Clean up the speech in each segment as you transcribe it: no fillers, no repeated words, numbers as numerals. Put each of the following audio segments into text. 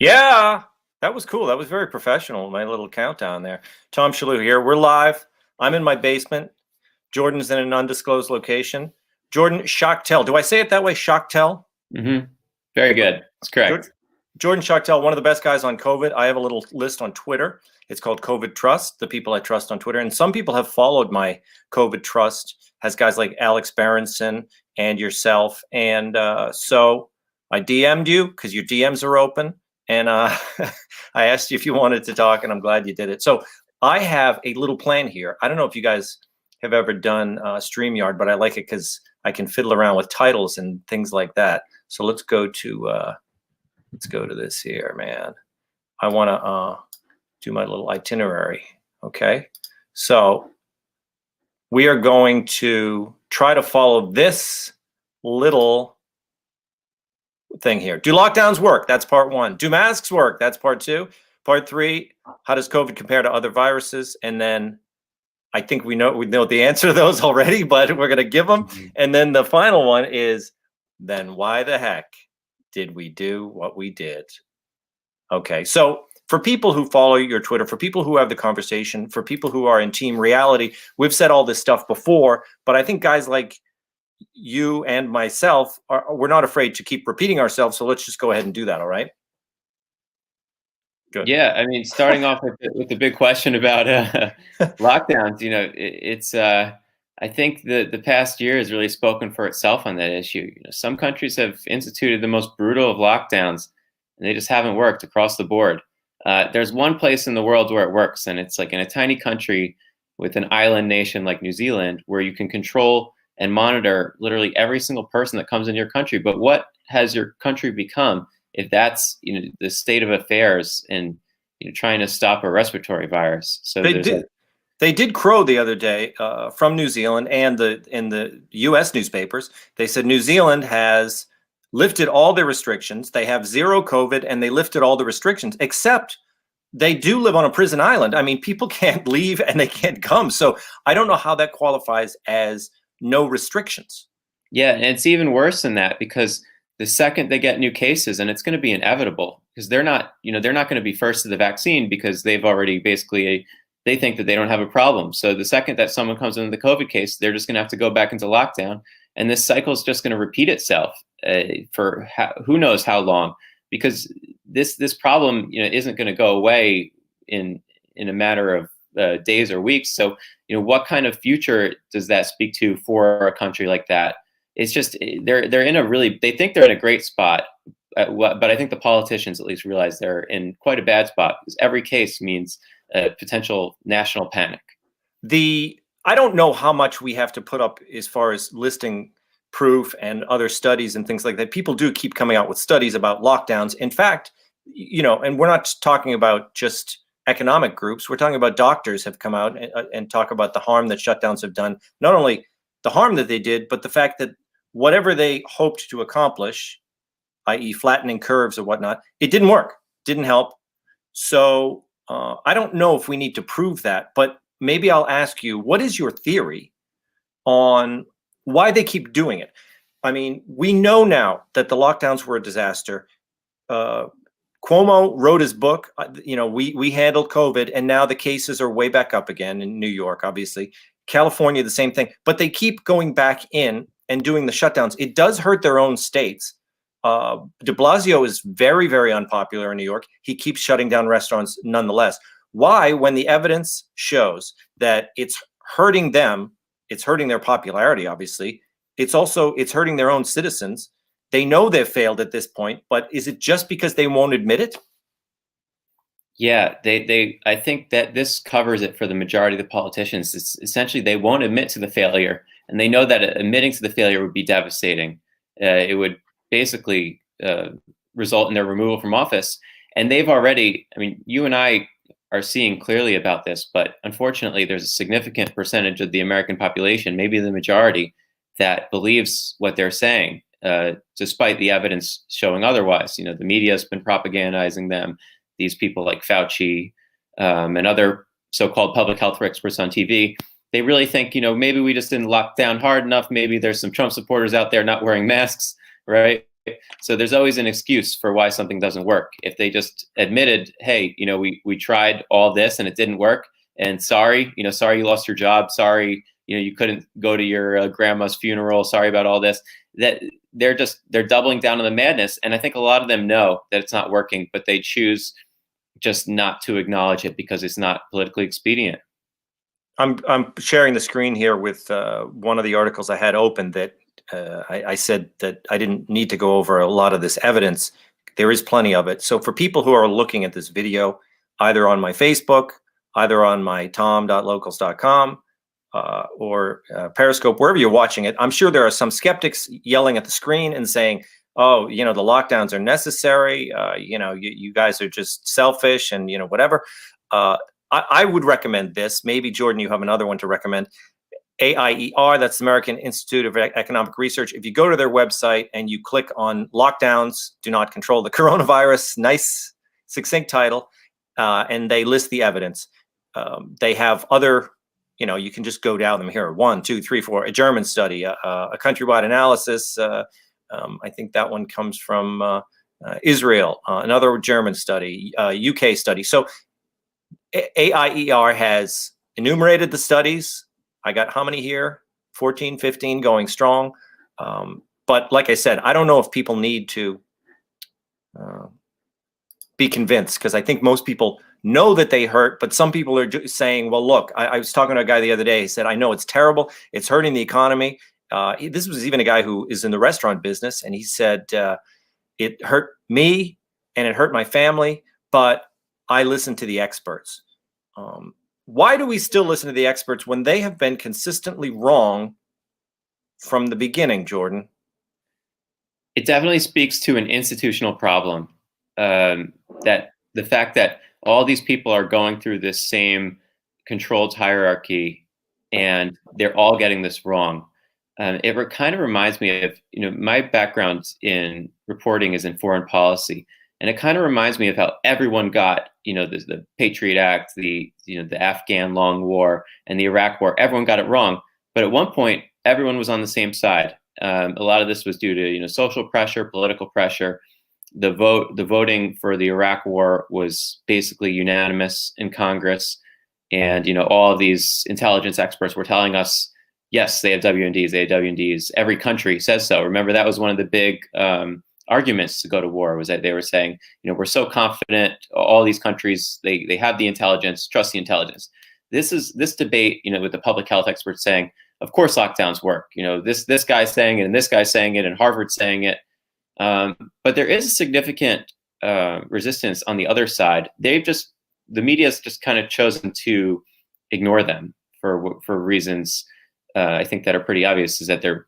Yeah, that was cool. That was very professional. My little countdown there. Tom Shalhoub here. We're live. I'm in my basement. Jordan's in an undisclosed location. Jordan Schachtel. Do I say it that way? Schachtel? Mm-hmm. Very good. That's correct. Jordan Schachtel, one of the best guys on COVID. I have a little list on Twitter. It's called COVID Trust, the people I trust on Twitter. And some people have followed my COVID Trust, has guys like Alex Berenson and yourself. And so I DM'd you because your DMs are open. And I asked you if you wanted to talk, and I'm glad you did it. So I have a little plan here. I don't know if you guys have ever done StreamYard, but I like it because I can fiddle around with titles and things like that. So let's go to this here, man. I want to do my little itinerary. Okay, so we are going to try to follow this little thing here. Do lockdowns work? That's part one. Do masks work? That's part two. Part three, how does COVID compare to other viruses? And then I think we know the answer to those already, but we're going to give them. And then the final one is, then why the heck did we do what we did? Okay, so for people who follow your Twitter, for people who have the conversation, for people who are in team reality, we've said all this stuff before, but I think guys like you and myself we're not afraid to keep repeating ourselves. So let's just go ahead and do that. All right. Good. Yeah, I mean, starting off with the big question about lockdowns, it's I think the past year has really spoken for itself on that issue. Some countries have instituted the most brutal of lockdowns, and they just haven't worked across the board. There's one place in the world where it works, and it's like in a tiny country with an island nation like New Zealand, where you can control and monitor literally every single person that comes into your country. But what has your country become if that's the state of affairs and trying to stop a respiratory virus? So they did crow the other day from New Zealand, and in the U.S. newspapers, they said New Zealand has lifted all their restrictions. They have zero COVID, and they lifted all the restrictions, except they do live on a prison island. I mean, people can't leave and they can't come. So I don't know how that qualifies as no restrictions. Yeah, and it's even worse than that, because the second they get new cases, and it's going to be inevitable, because they're not going to be first to the vaccine, because they've already basically, they think that they don't have a problem. So the second that someone comes into the COVID case, they're just going to have to go back into lockdown, and this cycle is just going to repeat itself for who knows how long, because this problem isn't going to go away in a matter of days or weeks. So what kind of future does that speak to for a country like that? It's just they're in a really, they think they're in a great spot, but I think the politicians at least realize they're in quite a bad spot, because every case means a potential national panic. I don't know how much we have to put up as far as listing proof and other studies and things like that. People do keep coming out with studies about lockdowns. In fact, and we're not talking about just economic groups. We're talking about doctors have come out and talk about the harm that shutdowns have done. Not only the harm that they did, but the fact that whatever they hoped to accomplish, i.e. flattening curves or whatnot, it didn't work, didn't help. So I don't know if we need to prove that, but maybe I'll ask you, what is your theory on why they keep doing it? I mean, we know now that the lockdowns were a disaster. Cuomo wrote his book, we handled COVID, and now the cases are way back up again in New York, obviously. California, the same thing, but they keep going back in and doing the shutdowns. It does hurt their own states. De Blasio is very, very unpopular in New York. He keeps shutting down restaurants nonetheless. Why, when the evidence shows that it's hurting them, it's hurting their popularity, obviously, it's hurting their own citizens. They know they've failed at this point, but is it just because they won't admit it? Yeah, I think that this covers it for the majority of the politicians. It's essentially they won't admit to the failure, and they know that admitting to the failure would be devastating. It would basically result in their removal from office. And they've already, I mean, you and I are seeing clearly about this, but unfortunately, there's a significant percentage of the American population, maybe the majority, that believes what they're saying, despite the evidence showing otherwise. The media has been propagandizing them. These people like Fauci and other so-called public health experts on TV, they really think, maybe we just didn't lock down hard enough. Maybe there's some Trump supporters out there not wearing masks, right? So there's always an excuse for why something doesn't work. If they just admitted, hey, we tried all this and it didn't work, and sorry you lost your job, sorry you couldn't go to your grandma's funeral, sorry about all this, that they're doubling down on the madness. And I think a lot of them know that it's not working, but they choose just not to acknowledge it because it's not politically expedient. I'm sharing the screen here with one of the articles I had open that I said that I didn't need to go over a lot of this evidence. There is plenty of it. So for people who are looking at this video, either on my Facebook, either on my tom.locals.com, or Periscope, wherever you're watching it, I'm sure there are some skeptics yelling at the screen and saying, oh, the lockdowns are necessary. You guys are just selfish and, whatever. I would recommend this. Maybe, Jordan, you have another one to recommend. AIER, that's the American Institute of Economic Research. If you go to their website and you click on lockdowns do not control the coronavirus, nice, succinct title, and they list the evidence. They have other, you can just go down them here. 1, 2, 3, 4, a German study, a countrywide analysis. I think that one comes from Israel, another German study, UK study. So AIER has enumerated the studies. I got how many here? 14, 15 going strong. But like I said, I don't know if people need to be convinced, because I think most people know that they hurt, but some people are saying, well, look, I was talking to a guy the other day. He said, I know it's terrible. It's hurting the economy. This was even a guy who is in the restaurant business. And he said, it hurt me and it hurt my family, but I listened to the experts. Why do we still listen to the experts when they have been consistently wrong from the beginning, Jordan? It definitely speaks to an institutional problem. That the fact that all these people are going through this same controlled hierarchy and they're all getting this wrong. It kind of reminds me of, my background in reporting is in foreign policy. And it kind of reminds me of how everyone got, the Patriot Act, the Afghan long war and the Iraq war, everyone got it wrong. But at one point, everyone was on the same side. A lot of this was due to, social pressure, political pressure. The voting for the Iraq war was basically unanimous in Congress. And, all of these intelligence experts were telling us, yes, they have WMDs, they have WMDs. Every country says so. Remember, that was one of the big arguments to go to war, was that they were saying, we're so confident, all these countries, they have the intelligence, trust the intelligence. This debate, with the public health experts saying, of course lockdowns work. This guy's saying it and this guy's saying it and Harvard's saying it. But there is a significant resistance on the other side. The media's just kind of chosen to ignore them for reasons I think that are pretty obvious, is that they're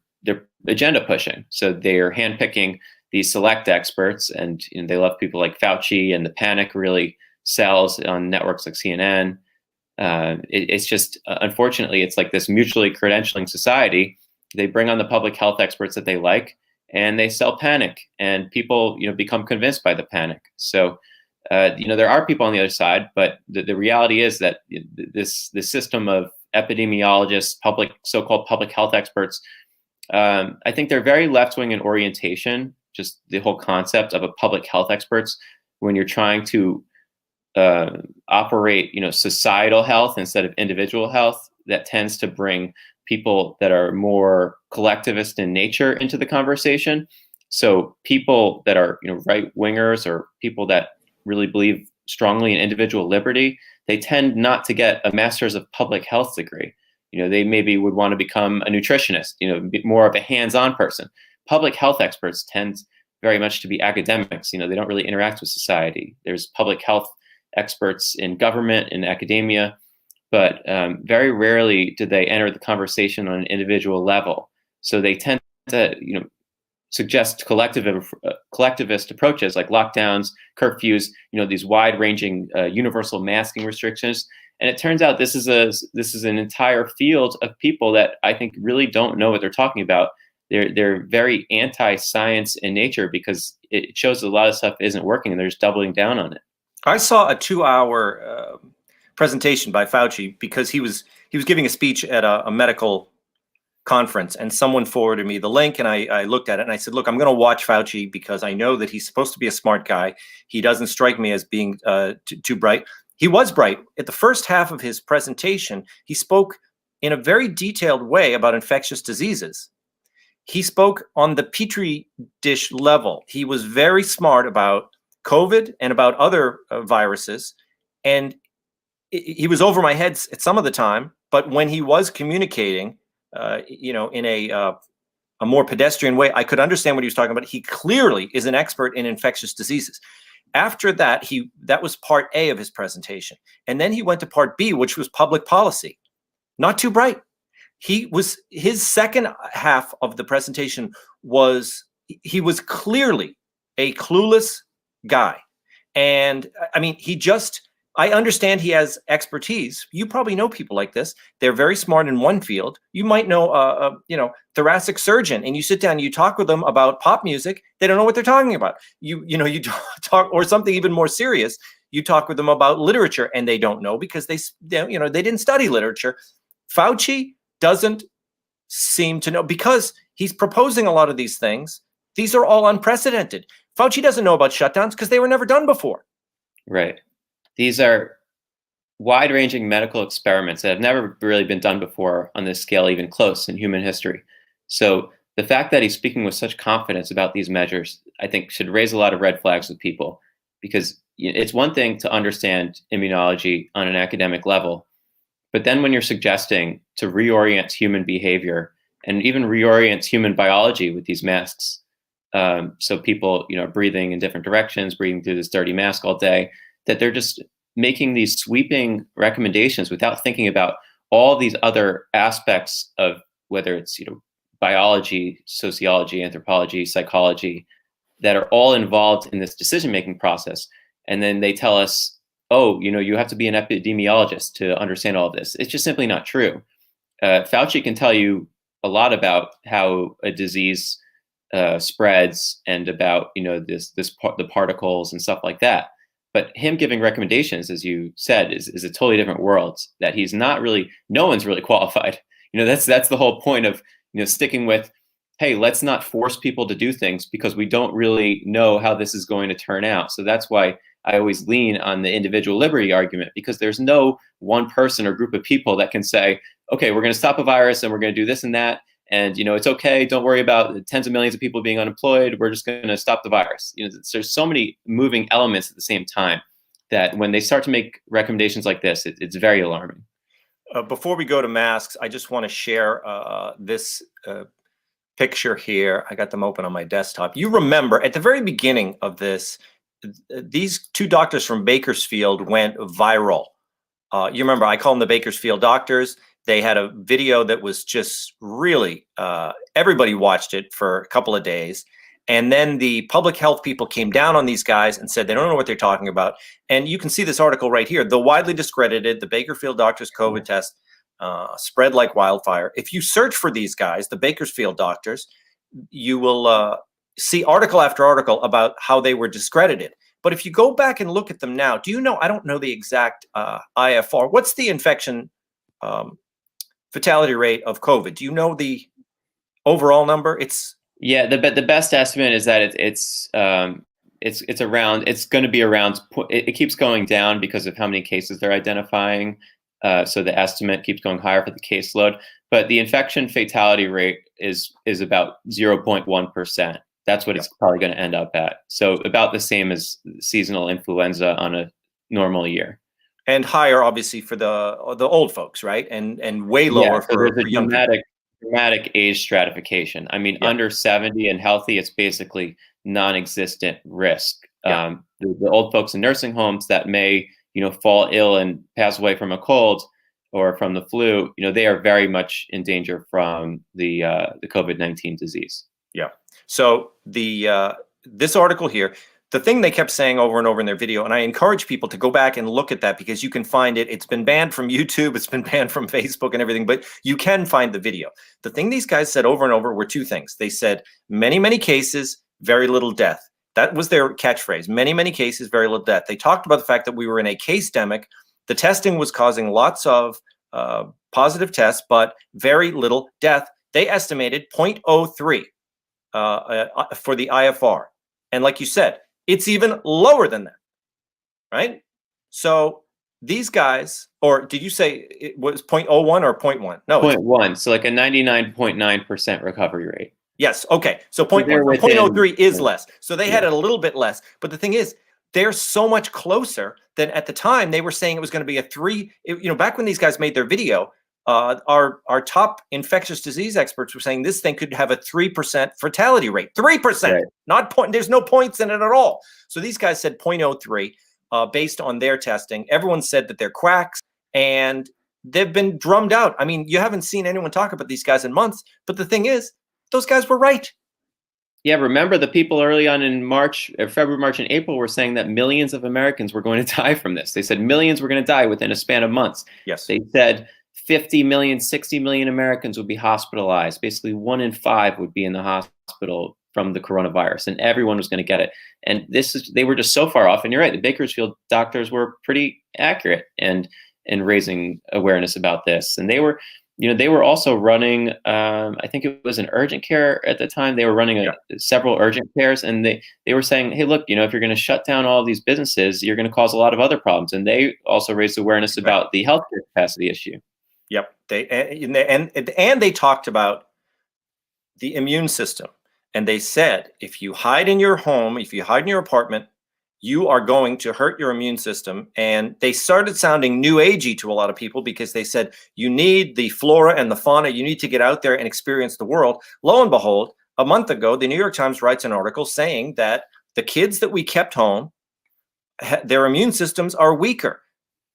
agenda pushing. So they're handpicking these select experts, and they love people like Fauci, and the panic really sells on networks like CNN. It's just, unfortunately, it's like this mutually credentialing society. They bring on the public health experts that they like, and they sell panic, and people, become convinced by the panic. So, there are people on the other side, but the reality is that this system of epidemiologists, so-called public health experts, I think they're very left-wing in orientation. Just the whole concept of a public health experts, when you're trying to operate, societal health instead of individual health, that tends to bring people that are more collectivist in nature into the conversation. So people that are, right wingers, or people that really believe strongly in individual liberty, they tend not to get a master's of public health degree. They maybe would want to become a nutritionist, more of a hands-on person. Public health experts tend very much to be academics. They don't really interact with society. There's public health experts in government, in academia, but very rarely do they enter the conversation on an individual level. So they tend to, suggest collectivist approaches like lockdowns, curfews, these wide-ranging universal masking restrictions. And it turns out this is an entire field of people that I think really don't know what they're talking about. They're very anti-science in nature, because it shows a lot of stuff isn't working, and they're just doubling down on it. I saw a 2-hour presentation by Fauci, because he was giving a speech at a medical conference, and someone forwarded me the link, and I looked at it and I said, look, I'm going to watch Fauci because I know that he's supposed to be a smart guy. He doesn't strike me as being too bright. He was bright. At the first half of his presentation, he spoke in a very detailed way about infectious diseases. He spoke on the petri dish level. He was very smart about COVID and about other viruses. And he was over my head at some of the time, but when he was communicating, in a more pedestrian way, I could understand what he was talking about. He clearly is an expert in infectious diseases. After that, that was part A of his presentation. And then he went to part B, which was public policy. Not too bright. His second half of the presentation he was clearly a clueless guy. And I mean, I understand he has expertise. You probably know people like this. They're very smart in one field. You might know thoracic surgeon, and you sit down and you talk with them about pop music. They don't know what they're talking about. You talk, or something even more serious. You talk with them about literature, and they don't know because they didn't study literature. Fauci doesn't seem to know because he's proposing a lot of these things. These are all unprecedented. Fauci doesn't know about shutdowns because they were never done before. Right. These are wide-ranging medical experiments that have never really been done before on this scale, even close in human history. So the fact that he's speaking with such confidence about these measures, I think, should raise a lot of red flags with people, because it's one thing to understand immunology on an academic level, but then when you're suggesting to reorient human behavior and even reorient human biology with these masks, so people, breathing in different directions, breathing through this dirty mask all day, that they're just making these sweeping recommendations without thinking about all these other aspects of whether it's biology, sociology, anthropology, psychology, that are all involved in this decision-making process. And then they tell us, oh, you have to be an epidemiologist to understand all of this. It's just simply not true. Fauci can tell you a lot about how a disease spreads and about the particles and stuff like that. But him giving recommendations, as you said, is a totally different world that he's not really. No one's really qualified. That's the whole point of sticking with, hey, let's not force people to do things because we don't really know how this is going to turn out. So that's why I always lean on the individual liberty argument, because there's no one person or group of people that can say, okay, we're going to stop a virus and we're going to do this and that. And, it's okay. Don't worry about the tens of millions of people being unemployed. We're just going to stop the virus. There's so many moving elements at the same time that when they start to make recommendations like this, it's very alarming. Before we go to masks, I just want to share this picture here. I got them open on my desktop. You remember at the very beginning of this, these two doctors from Bakersfield went viral. You remember, I call them the Bakersfield Doctors. They had a video that was just really, everybody watched it for a couple of days. And then the public health people came down on these guys and said they don't know what they're talking about. And you can see this article right here. The widely discredited, the Bakersfield Doctors COVID test spread like wildfire. If you search for these guys, the Bakersfield Doctors, you will see article after article about how they were discredited. But if you go back and look at them now, I don't know the exact IFR. What's the infection fatality rate of COVID? Do you know the overall number? It's the best estimate is that it's around. It's going to be around. It keeps going down because of how many cases they're identifying. So the estimate keeps going higher for the caseload. But the infection fatality rate is about 0.1%. That's what it's probably going to end up at. So about the same as seasonal influenza on a normal year. And higher, obviously, for the old folks, right? And way lower for young people. Dramatic age stratification. I mean, under 70 and healthy, it's basically non-existent risk. The old folks in nursing homes that may, fall ill and pass away from a cold or from the flu, they are very much in danger from the COVID-19 disease. Yeah. So this article here, the thing they kept saying over and over in their video, and I encourage people to go back and look at that because you can find it. It's been banned from YouTube. It's been banned from Facebook and everything, but you can find the video. The thing these guys said over and over were two things. They said, many, many cases, very little death. That was their catchphrase. Many, many cases, very little death. They talked about the fact that we were in a case-demic. The testing was causing lots of positive tests, but very little death. they estimated 0.03 for the IFR. And like you said, it's even lower than that, right? So these guys, or did you say it was 0.01 or 0.1? No, 0.1. So like a 99.9% recovery rate. Yes. Okay. So So they're 0.1, within, 0.03 is yeah. less. So they had it a little bit less. But the thing is, they're so much closer than at the time they were saying it was going to be a 3. Back when these guys made their video, our top infectious disease experts were saying this thing could have a 3% fatality rate. 3%. Right. Not point. There's no points in it at all. So these guys said 0.03 based on their testing. Everyone said that they're quacks, and they've been drummed out. I mean, you haven't seen anyone talk about these guys in months. But the thing is, those guys were right. Yeah, remember the people early on in February, March, and April were saying that millions of Americans were going to die from this. They said millions were going to die within a span of months. Yes. They said 50 million, 60 million Americans would be hospitalized. Basically, 1 in 5 would be in the hospital from the coronavirus, and everyone was going to get it. And they were just so far off. And you're right, the Bakersfield doctors were pretty accurate in raising awareness about this. And they were also running, I think it was an urgent care at the time. They were running several urgent cares, and they were saying, hey, look, if you're going to shut down all these businesses, you're going to cause a lot of other problems. And they also raised awareness about the healthcare capacity issue. Yep. And they talked about the immune system. And they said, if you hide in your home, if you hide in your apartment, you are going to hurt your immune system. And they started sounding new agey to a lot of people because they said, you need the flora and the fauna. You need to get out there and experience the world. Lo and behold, a month ago, the New York Times writes an article saying that the kids that we kept home, their immune systems are weaker.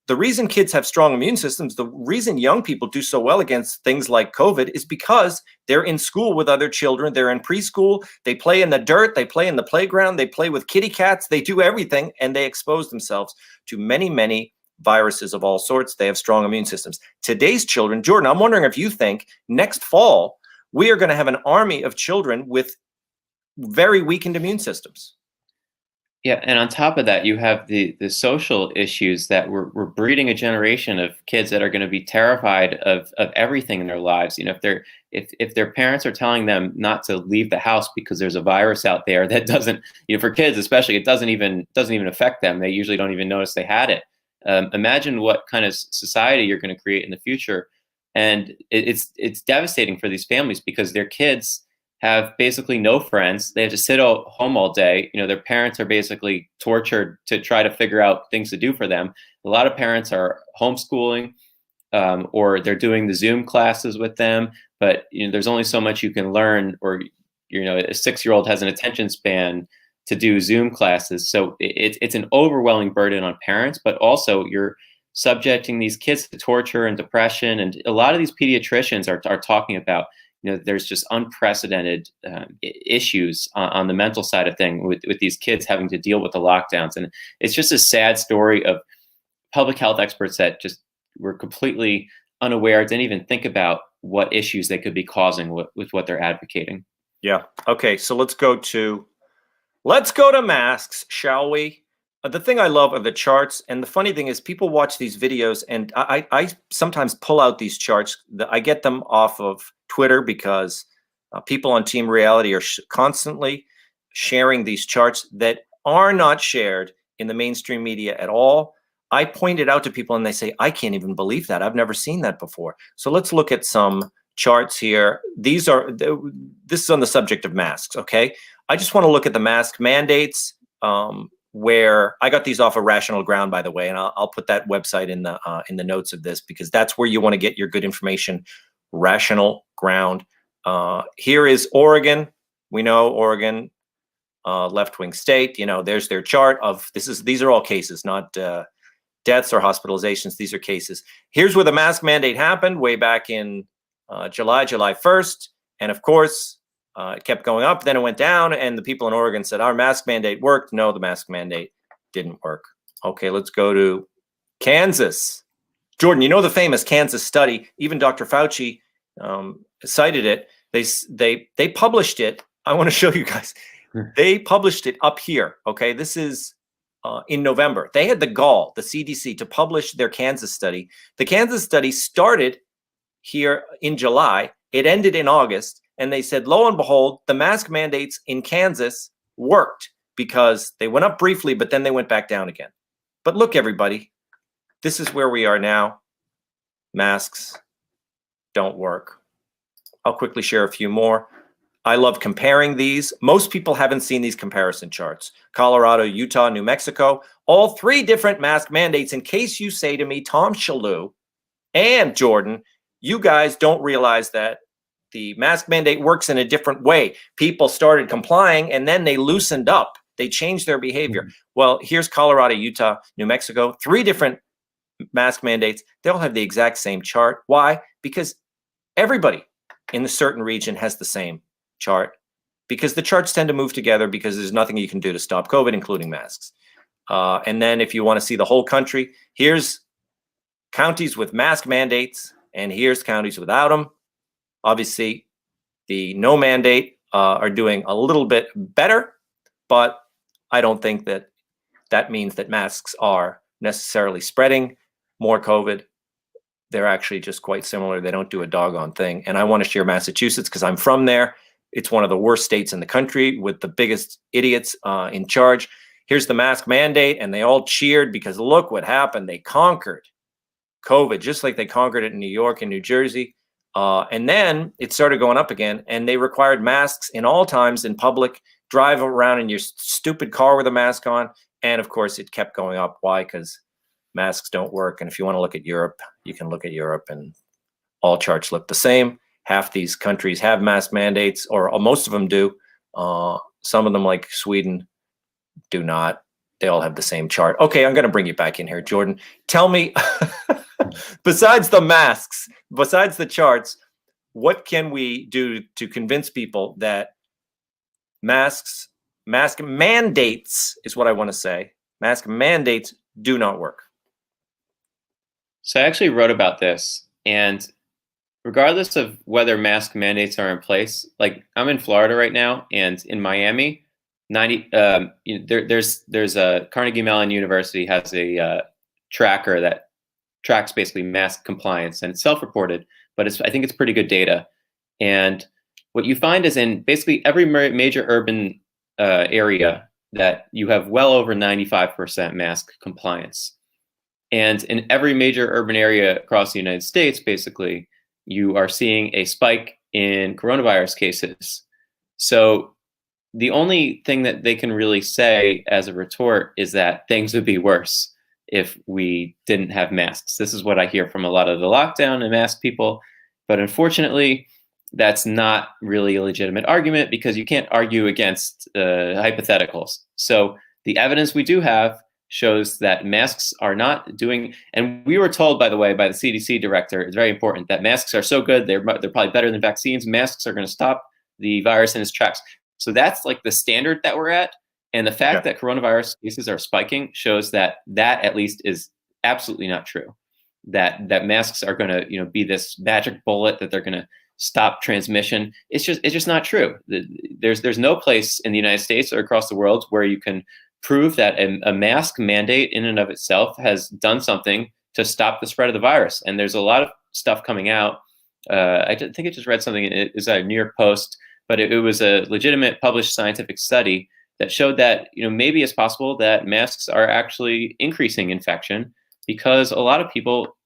The reason kids have strong immune systems, the reason young people do so well against things like COVID is because they're in school with other children. They're in preschool. They play in the dirt. They play in the playground. They play with kitty cats. They do everything, and they expose themselves to many, many viruses of all sorts. They have strong immune systems. Today's children, Jordan, I'm wondering if you think next fall we are going to have an army of children with very weakened immune systems. Yeah, and on top of that, you have the social issues that we're breeding a generation of kids that are going to be terrified of everything in their lives. If their parents are telling them not to leave the house because there's a virus out there that doesn't, for kids especially, it doesn't even affect them. They usually don't even notice they had it. Imagine what kind of society you're going to create in the future, and it's devastating for these families because their kids have basically no friends. They have to sit at home all day. Their parents are basically tortured to try to figure out things to do for them. A lot of parents are homeschooling, or they're doing the Zoom classes with them. But there's only so much you can learn, or a 6-year-old has an attention span to do Zoom classes. So it's an overwhelming burden on parents, but also you're subjecting these kids to torture and depression. And a lot of these pediatricians are talking about, there's just unprecedented issues on the mental side of things with these kids having to deal with the lockdowns. And it's just a sad story of public health experts that just were completely unaware, didn't even think about what issues they could be causing with what they're advocating. Yeah. Okay. So let's go to masks, shall we? The thing I love are the charts. And the funny thing is people watch these videos, and I sometimes pull out these charts. I get them off of Twitter because people on Team Reality are constantly sharing these charts that are not shared in the mainstream media at all. I point it out to people and they say, I can't even believe that. I've never seen that before. So let's look at some charts here. This is on the subject of masks. Okay. I just want to look at the mask mandates, where I got these off of Rational Ground, by the way, and I'll put that website in the notes of this because that's where you want to get your good information. Rational Ground. Here is Oregon. We know Oregon, left-wing state. There's their chart of these are all cases, not deaths or hospitalizations. These are cases. Here's where the mask mandate happened way back in July 1st, and of course. It kept going up, then it went down, and the people in Oregon said, our mask mandate worked. No, the mask mandate didn't work. Okay, let's go to Kansas. Jordan, the famous Kansas study, even Dr. Fauci cited it. They published it. I want to show you guys. They published it up here, okay? This is in November. They had the gall, the CDC, to publish their Kansas study. The Kansas study started here in July, It ended in August, and they said, lo and behold, the mask mandates in Kansas worked because they went up briefly, but then they went back down again. But look, everybody, this is where we are now. Masks don't work. I'll quickly share a few more. I love comparing these. Most people haven't seen these comparison charts. Colorado, Utah, New Mexico, all 3 different mask mandates. In case you say to me, Tom Shalhoub and Jordan, you guys don't realize that the mask mandate works in a different way. People started complying and then they loosened up. They changed their behavior. Well, here's Colorado, Utah, New Mexico, 3 different mask mandates. They all have the exact same chart. Why? Because everybody in a certain region has the same chart, because the charts tend to move together because there's nothing you can do to stop COVID, including masks. And then if you want to see the whole country, here's counties with mask mandates and here's counties without them. Obviously, the no mandate are doing a little bit better, but I don't think that that means that masks are necessarily spreading more COVID. They're actually just quite similar. They don't do a doggone thing. And I want to share Massachusetts because I'm from there. It's one of the worst states in the country with the biggest idiots in charge. Here's the mask mandate, and they all cheered because look what happened. They conquered COVID, just like they conquered it in New York and New Jersey. And then it started going up again, and they required masks in all times in public. Drive around in your stupid car with a mask on. And of course, it kept going up. Why? Because masks don't work. And if you want to look at Europe, you can look at Europe, and all charts look the same. Half these countries have mask mandates, or most of them do. Some of them, like Sweden, do not. They all have the same chart. Okay, I'm going to bring you back in here, Jordan. Tell me, besides the masks, besides the charts, what can we do to convince people that mask mandates is what I want to say. Mask mandates do not work. So I actually wrote about this, and regardless of whether mask mandates are in place, like I'm in Florida right now, and in Miami, there's a Carnegie Mellon University has a tracker that tracks basically mask compliance, and it's self-reported, but I think it's pretty good data. And what you find is in basically every major urban area that you have well over 95% mask compliance. And in every major urban area across the United States, basically, you are seeing a spike in coronavirus cases. So the only thing that they can really say as a retort is that things would be worse if we didn't have masks. This is what I hear from a lot of the lockdown and mask people. But unfortunately, that's not really a legitimate argument because you can't argue against hypotheticals. So the evidence we do have shows that masks are not doing, and we were told, by the way, by the CDC director, it's very important, that masks are so good, they're probably better than vaccines. Masks are going to stop the virus in its tracks. So that's like the standard that we're at. And the fact that coronavirus cases are spiking shows that that at least is absolutely not true. That masks are going to, be this magic bullet that they're going to stop transmission. It's just not true. There's no place in the United States or across the world where you can prove that a mask mandate in and of itself has done something to stop the spread of the virus. And there's a lot of stuff coming out. I think I just read something. It was a New York Post, but it was a legitimate published scientific study that showed that maybe it's possible that masks are actually increasing infection because a lot of people,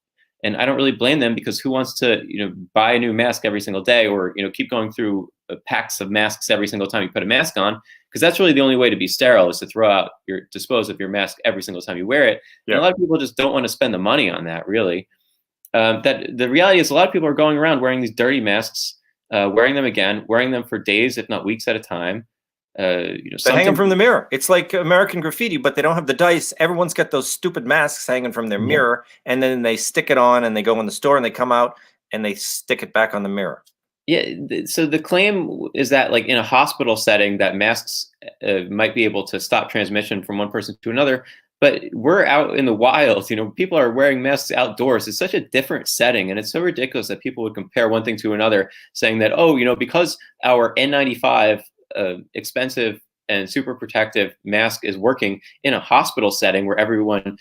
and I don't really blame them, because who wants to buy a new mask every single day, or keep going through packs of masks every single time you put a mask on, because that's really the only way to be sterile, is to dispose of your mask every single time you wear it. And a lot of people just don't want to spend the money on that, really. That the reality is a lot of people are going around wearing these dirty masks, wearing them again, wearing them for days, if not weeks at a time. They hang them from the mirror. It's like American Graffiti, but they don't have the dice. Everyone's got those stupid masks hanging from their mirror, and then they stick it on, and they go in the store, and they come out, and they stick it back on the mirror. Yeah. So the claim is that, like, in a hospital setting, that masks might be able to stop transmission from one person to another. But we're out in the wild. People are wearing masks outdoors. It's such a different setting, and it's so ridiculous that people would compare one thing to another, saying that, because our N95 expensive and super protective mask is working in a hospital setting where everyone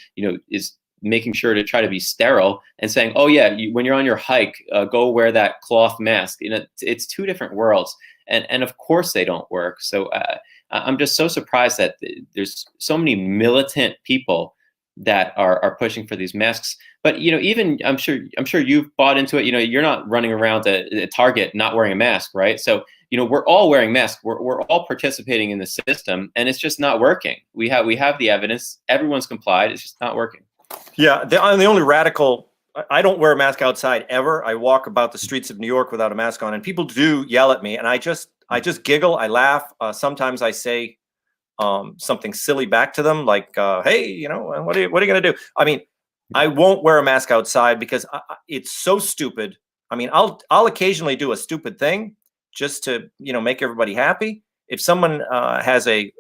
is making sure to try to be sterile and saying, oh yeah, when you're on your hike, go wear that cloth mask. It's two different worlds, and of course they don't work. So I'm just so surprised that there's so many militant people that are pushing for these masks. But even I'm sure you've bought into it. You're not running around at Target not wearing a mask, right? So we're all wearing masks. We're all participating in the system, and it's just not working. We have the evidence. Everyone's complied. It's just not working. Yeah, I'm the only radical. I don't wear a mask outside ever. I walk about the streets of New York without a mask on, and people do yell at me, and I just giggle. I laugh. Sometimes I say something silly back to them, like, "Hey, what are you going to do?" I mean, I won't wear a mask outside because it's so stupid. I mean, I'll occasionally do a stupid thing just to make everybody happy. If someone has they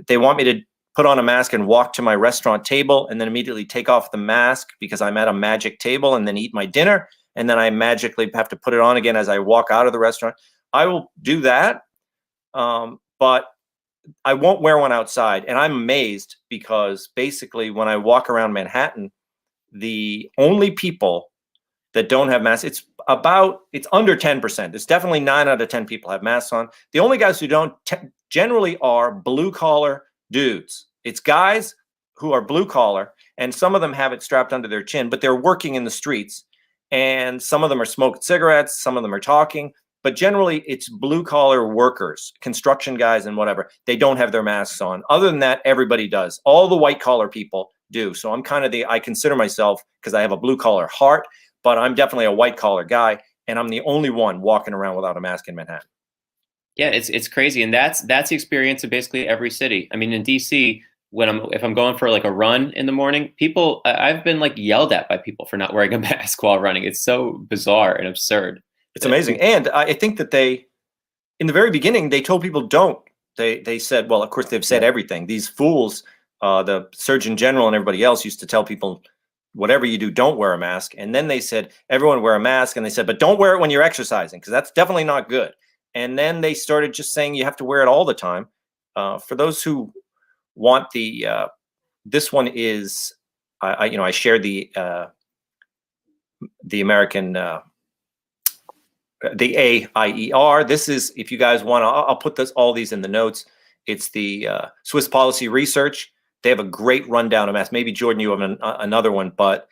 want me to put on a mask and walk to my restaurant table and then immediately take off the mask because I'm at a magic table and then eat my dinner, and then I magically have to put it on again as I walk out of the restaurant, I will do that. But I won't wear one outside. And I'm amazed because basically when I walk around Manhattan, the only people that don't have masks, it's under 10%. It's definitely 9 out of 10 people have masks on. The only guys who don't generally are blue collar dudes. It's guys who are blue collar, and some of them have it strapped under their chin, but they're working in the streets, and some of them are smoking cigarettes, some of them are talking. But generally, it's blue-collar workers, construction guys and whatever. They don't have their masks on. Other than that, everybody does. All the white-collar people do. So I'm kind of I consider myself, because I have a blue-collar heart, but I'm definitely a white-collar guy, and I'm the only one walking around without a mask in Manhattan. Yeah, it's crazy, and that's the experience of basically every city. I mean, in DC, if I'm going for like a run in the morning, I've been like yelled at by people for not wearing a mask while running. It's so bizarre and absurd. It's amazing. And I think that in the very beginning, they told people don't. They said, well, of course, they've said everything. These fools, the Surgeon General and everybody else used to tell people, whatever you do, don't wear a mask. And then they said, everyone wear a mask. And they said, but don't wear it when you're exercising, because that's definitely not good. And then they started just saying you have to wear it all the time. For those who want this one is, I share the American, the AIER. This is, if you guys want to, I'll put all these in the notes. It's the Swiss Policy Research. They have a great rundown of masks. Maybe Jordan, you have another one, but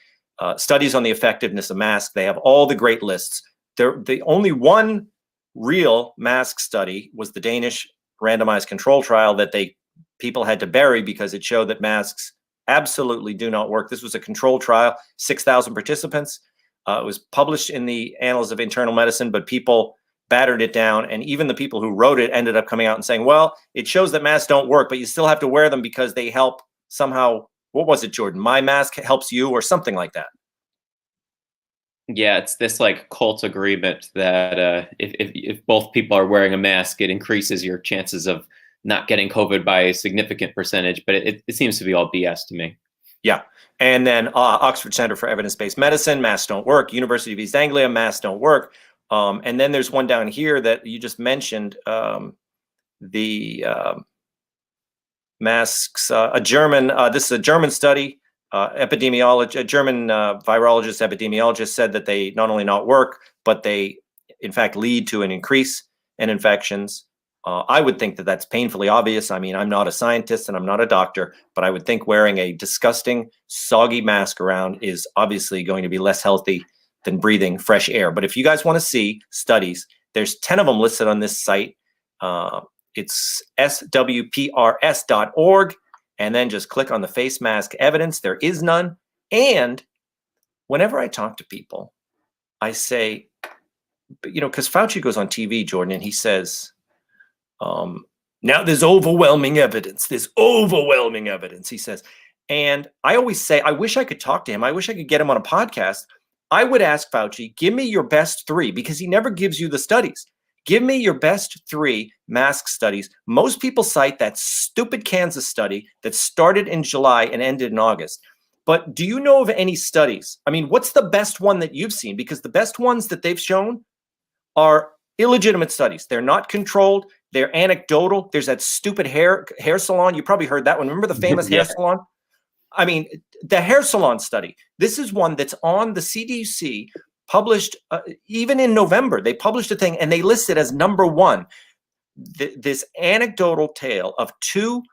studies on the effectiveness of masks. They have all the great lists. The only one real mask study was the Danish randomized control trial that people had to bury because it showed that masks absolutely do not work. This was a control trial, 6,000 participants. It was published in the Annals of Internal Medicine, but people battered it down. And even the people who wrote it ended up coming out and saying, well, it shows that masks don't work, but you still have to wear them because they help somehow. What was it, Jordan? My mask helps you, or something like that. Yeah, it's this like cult agreement that if both people are wearing a mask, it increases your chances of not getting COVID by a significant percentage. But it seems to be all BS to me. Yeah. And then Oxford Center for Evidence-Based Medicine, masks don't work. University of East Anglia, masks don't work. And then there's one down here that you just mentioned, the masks, this is a German study, epidemiologist, a German virologist, epidemiologist said that they not only not work, but they in fact lead to an increase in infections. I would think that that's painfully obvious. I mean, I'm not a scientist and I'm not a doctor, but I would think wearing a disgusting, soggy mask around is obviously going to be less healthy than breathing fresh air. But if you guys want to see studies, there's 10 of them listed on this site. It's swprs.org, and then just click on the face mask evidence. There is none. And whenever I talk to people, I say, because Fauci goes on TV, Jordan, and he says, now there's overwhelming evidence. There's overwhelming evidence, he says. And I always say, I wish I could talk to him. I wish I could get him on a podcast. I would ask Fauci, give me your best 3, because he never gives you the studies. Give me your best 3 mask studies. Most people cite that stupid Kansas study that started in July and ended in August. But do you know of any studies? I mean, what's the best one that you've seen? Because the best ones that they've shown are illegitimate studies. They're not controlled. They're anecdotal. There's that stupid hair salon. You probably heard that one. Remember the famous hair salon? I mean, the hair salon study, this is one that's on the CDC, published even in November. They published a thing and they listed as number one this anecdotal tale of two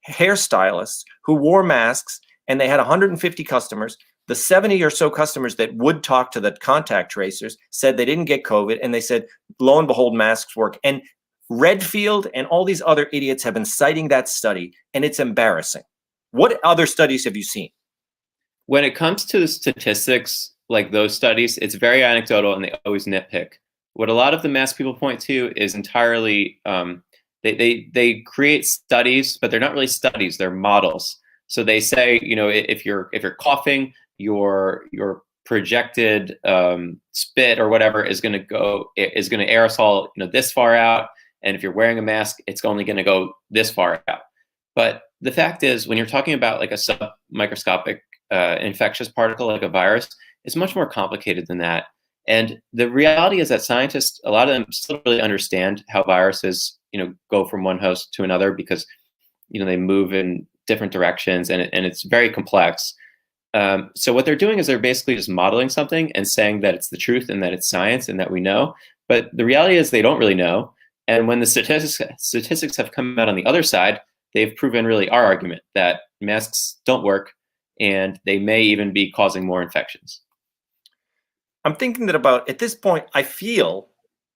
hairstylists who wore masks, and they had 150 customers. The 70 or so customers that would talk to the contact tracers said they didn't get COVID, and they said, lo and behold, masks work. And Redfield and all these other idiots have been citing that study, and it's embarrassing. What other studies have you seen? When it comes to the statistics, like those studies, it's very anecdotal and they always nitpick. What a lot of the mask people point to is entirely, they create studies, but they're not really studies, they're models. So they say, you know, if you're coughing, your projected spit or whatever is going to aerosol, you know, this far out, and if you're wearing a mask, it's only going to go this far out. But the fact is, when you're talking about like a submicroscopic infectious particle like a virus, it's much more complicated than that. And the reality is that scientists, a lot of them still don't really understand how viruses, you know, go from one host to another, because, you know, they move in different directions, and it's very complex. So what they're doing is they're basically just modeling something and saying that it's the truth and that it's science and that we know. But the reality is they don't really know. And when the statistics have come out on the other side, they've proven really our argument that masks don't work and they may even be causing more infections. I'm thinking that at this point, I feel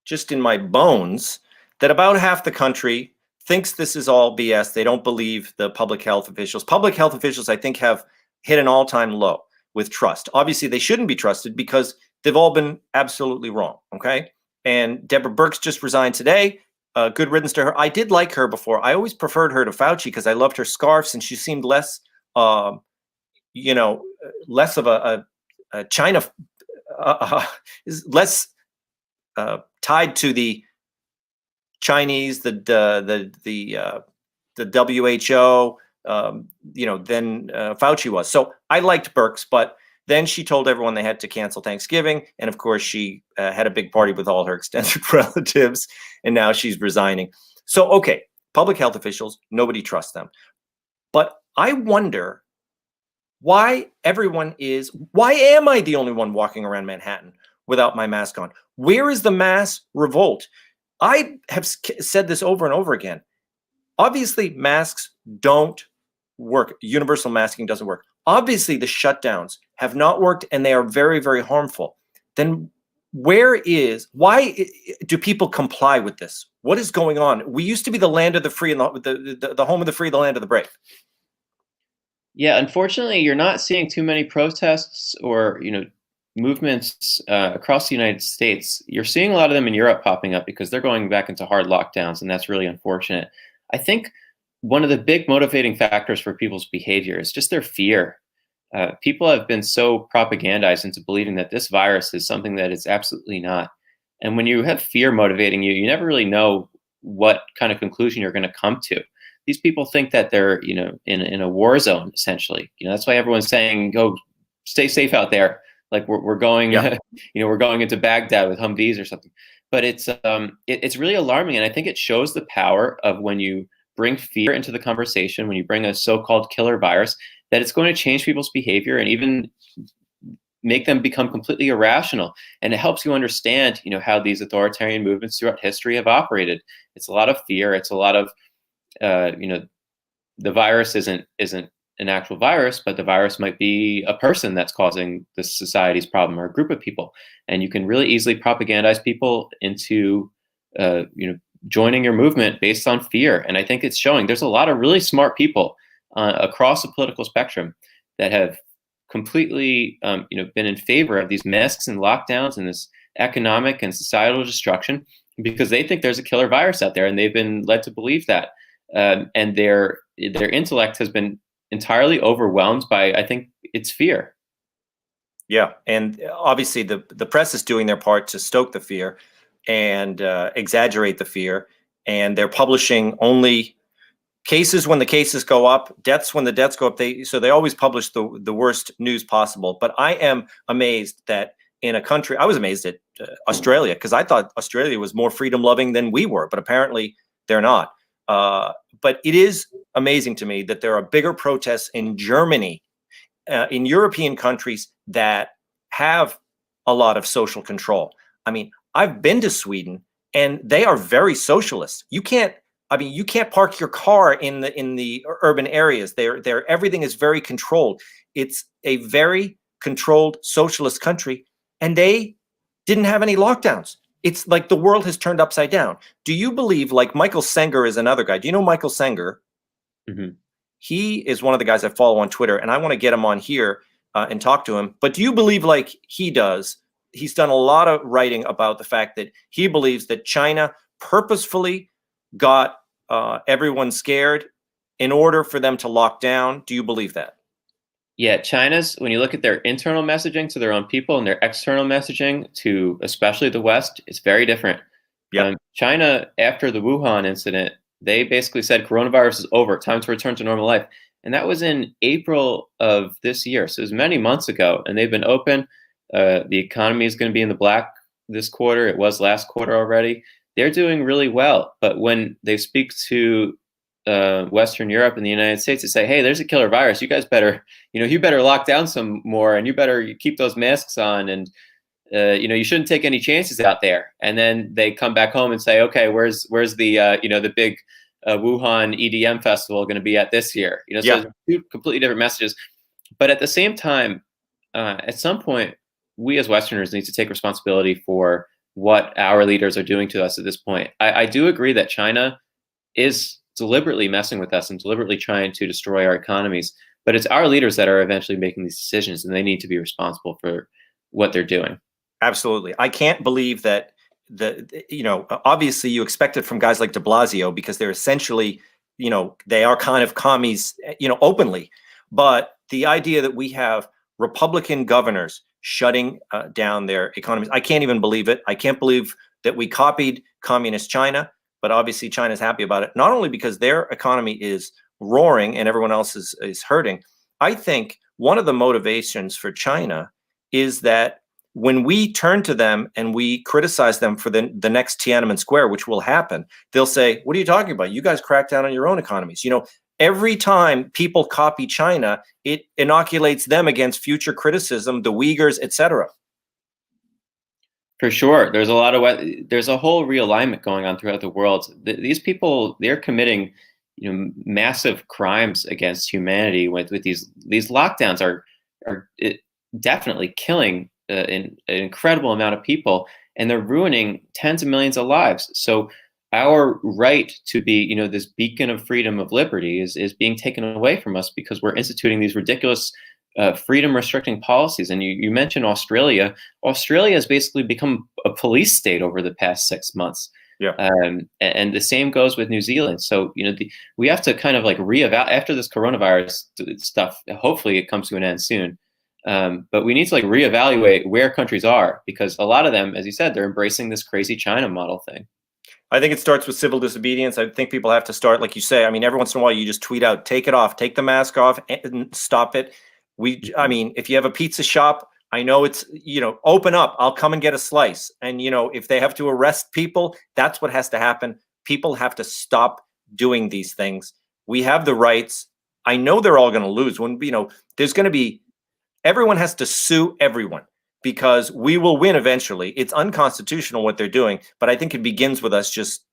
just in my bones that about half the country thinks this is all BS. They don't believe the public health officials. Public health officials, I think, have hit an all-time low with trust. Obviously, they shouldn't be trusted because they've all been absolutely wrong, okay? And Deborah Birx just resigned today. Good riddance to her. I did like her before. I always preferred her to Fauci because I loved her scarves, and she seemed less, less of a China, less tied to the Chinese, the WHO, than Fauci was. So I liked Birx, but then she told everyone they had to cancel Thanksgiving. And of course, she had a big party with all her extended relatives, and now she's resigning. So, okay, public health officials, nobody trusts them. But I wonder why am I the only one walking around Manhattan without my mask on? Where is the mass revolt? I have said this over and over again. Obviously, masks don't work. Universal masking doesn't work. Obviously, the shutdowns have not worked, and they are very, very harmful. Then why do people comply with this? What is going on? We used to be the land of the free and the home of the free, the land of the brave. Yeah, unfortunately, you're not seeing too many protests or, you know, movements across the United States. You're seeing a lot of them in Europe popping up because they're going back into hard lockdowns, and that's really unfortunate. I think one of the big motivating factors for people's behavior is just their fear. People have been so propagandized into believing that this virus is something that it's absolutely not. And when you have fear motivating you, you never really know what kind of conclusion you're going to come to. These people think that they're, you know, in a war zone, essentially. You know, that's why everyone's saying, go stay safe out there. Like we're going, Yeah. we're going into Baghdad with Humvees or something. But it's really alarming. And I think it shows the power of when you bring fear into the conversation, when you bring a so-called killer virus, that it's going to change people's behavior and even make them become completely irrational. And it helps you understand, you know, how these authoritarian movements throughout history have operated. It's a lot of fear. It's a lot of, the virus isn't an actual virus, but the virus might be a person that's causing this society's problem, or a group of people. And you can really easily propagandize people into, joining your movement based on fear. And I think it's showing. There's a lot of really smart people across the political spectrum that have completely, been in favor of these masks and lockdowns and this economic and societal destruction, because they think there's a killer virus out there, and they've been led to believe that. And their intellect has been entirely overwhelmed by, I think, it's fear. Yeah, and obviously the press is doing their part to stoke the fear and exaggerate the fear, and they're publishing only cases when the cases go up, deaths when the deaths go up. They always publish the worst news possible. But I am amazed that in a country, I was amazed at Australia, because I thought Australia was more freedom loving than we were, but apparently they're not. But it is amazing to me that there are bigger protests in Germany in European countries that have a lot of social control. I mean, I've been to Sweden and they are very socialist. You can't park your car in the urban areas. Everything is very controlled. It's a very controlled socialist country, and they didn't have any lockdowns. It's like the world has turned upside down. Do you believe, like Michael Senger is another guy? Do you know Michael Senger? Mm-hmm. He is one of the guys I follow on Twitter, and I want to get him on here and talk to him. But do you believe, like he does, he's done a lot of writing about the fact that he believes that China purposefully got everyone scared in order for them to lock down? Do you believe that? Yeah, China's, when you look at their internal messaging to their own people and their external messaging to especially the West, it's very different. Yep. China, after the Wuhan incident, they basically said coronavirus is over, time to return to normal life. And that was in April of this year. So it was many months ago, and they've been open. The economy is going to be in the black this quarter. It was last quarter already. They're doing really well. But when they speak to Western Europe and the United States to say, hey, there's a killer virus. You guys better, you better lock down some more, and you better keep those masks on, and you shouldn't take any chances out there. And then they come back home and say, okay, where's the the big Wuhan EDM festival going to be at this year? So two completely different messages. But at the same time, at some point, we as Westerners need to take responsibility for what our leaders are doing to us at this point. I do agree that China is deliberately messing with us and deliberately trying to destroy our economies. But it's our leaders that are eventually making these decisions, and they need to be responsible for what they're doing. Absolutely. I can't believe that obviously you expect it from guys like de Blasio, because they're essentially, they are kind of commies, openly. But the idea that we have Republican governors shutting down their economies, I can't even believe it. I can't believe that we copied communist China, but obviously China's happy about it, not only because their economy is roaring and everyone else is hurting. I think one of the motivations for China is that when we turn to them and we criticize them for the next Tiananmen Square, which will happen, they'll say, what are you talking about? You guys crack down on your own economies. Every time people copy China, it inoculates them against future criticism, the Uyghurs, etc. For sure. There's a whole realignment going on throughout the world. These people, they're committing massive crimes against humanity with these lockdowns are definitely killing an incredible amount of people, and they're ruining tens of millions of lives. So our right to be, this beacon of freedom, of liberty is being taken away from us because we're instituting these ridiculous freedom restricting policies. And you mentioned Australia. Australia has basically become a police state over the past 6 months. Yeah. And the same goes with New Zealand. So, we have to kind of like reevaluate after this coronavirus stuff. Hopefully it comes to an end soon. But we need to reevaluate where countries are, because a lot of them, as you said, they're embracing this crazy China model thing. I think it starts with civil disobedience. I think people have to start, like you say, every once in a while you just tweet out, take it off, take the mask off, and stop it. If you have a pizza shop, I know it's, open up, I'll come and get a slice. And, if they have to arrest people, that's what has to happen. People have to stop doing these things. We have the rights. I know they're all going to lose when, there's going to be, everyone has to sue everyone, because we will win eventually. It's unconstitutional what they're doing, but I think it begins with us just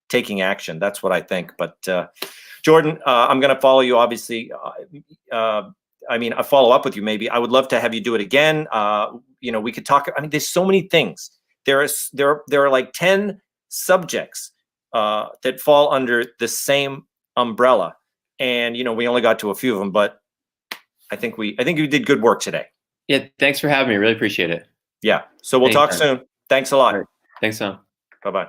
taking action. That's what I think. But Jordan, I'm going to follow you, obviously. I follow up with you maybe. I would love to have you do it again. We could talk. There's so many things. There are like 10 subjects that fall under the same umbrella, and we only got to a few of them, but I think you did good work today. Yeah, thanks for having me. Really appreciate it. Yeah. So we'll talk soon. Thanks a lot. Right. Thanks, Tom. Bye-bye.